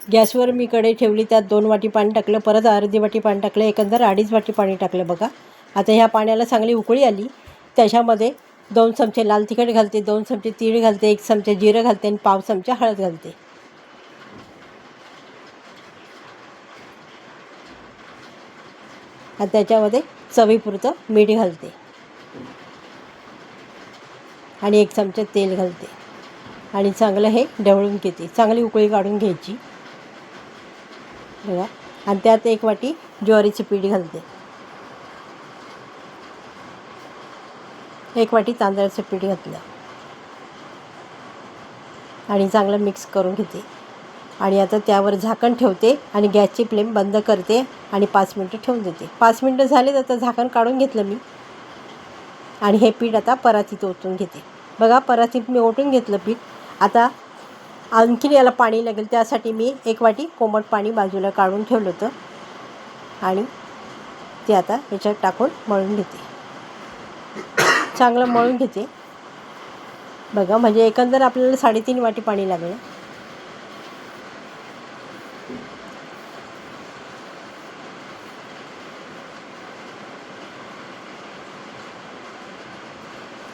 गॅसवर मी कढई ठेवली, त्यात 2 वाटी पाणी टाकलं, परत अर्धी वाटी पाणी टाकलं, एकंदर 2.5 वाटी पाणी टाकलं बघा. आता ह्या पाण्याला चांगली उकळी आली. त्याच्यामध्ये 2 चमचे लाल तिखट घालते, 2 चमचे तीळ घालते, 1 चमचा जिरं घालते आणि पाव चमचा हळद घालते. आणि त्याच्यामध्ये चवीपुरतं मीठ घालते आणि 1 चमचा तेल घालते आणि चांगलं हे ढवळून घेते. चांगली उकळी काढून घ्यायची बघा. आणि त्यात 1 वाटी ज्वारीचं पीठ घालते, 1 वाटी तांदळाचं पीठ घातलं आणि चांगलं मिक्स करून घेते. आणि आता त्यावर झाकण ठेवते आणि गॅसची फ्लेम बंद करते आणि 5 मिनटं ठेवून देते. 5 मिनटं झालेत, आता झाकण काढून घेतलं मी आणि हे पीठ आता परातीत ओतून घेते बघा. परातीत मी ओतून घेतलं पीठ. आता आणखीन याला पाणी लागेल, त्यासाठी मी 1 वाटी कोमट पाणी बाजूला काढून ठेवलं होतं आणि ते आता याच्यात टाकून मळून घेते. चांगलं मळून घेते बघा. म्हणजे एकंदर आपल्याला 3.5 वाटी पाणी लागलं.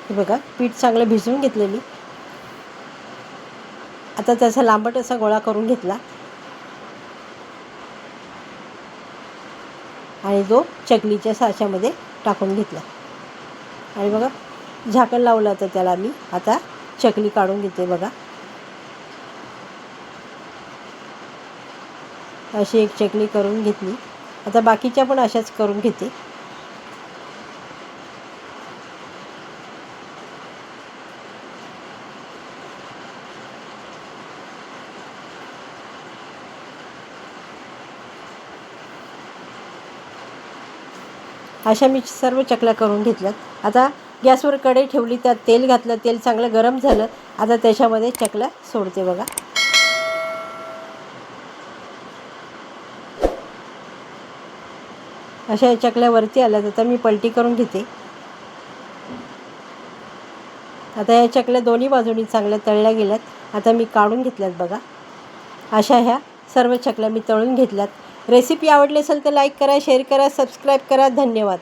हे बघा, पीठ चांगलं भिजवून घेतलं मी. आता त्याचा लांबट असा गोळा करून घेतला आणि तो चकलीच्या साच्यामध्ये टाकून घेतला आणि बघा झाकण लावलं होतं त्याला मी. आता चकली काढून घेते बघा. अशी एक चकली करून घेतली. आता बाकीच्या पण अशाच करून घेते. अशा मी सर्व चकल्या करून घेतल्यात. आता गॅसवर कढई ठेवली, त्यात तेल घातलं, तेल चांगलं गरम झालं. आता त्याच्यामध्ये चकल्या सोडते बघा. अशा चकल्या वरती आल्यात. आता मी पलटी करून घेते. आता या चकल्या दोन्ही बाजूनी चांगल्या तळल्या गेल्यात. आता मी काढून घेतल्यात बघा. अशा ह्या सर्व चकल्या मी तळून घेतल्यात. रेसिपी आवडली असेल तर लाईक करा, शेअर करा, सबस्क्राईब करा. धन्यवाद.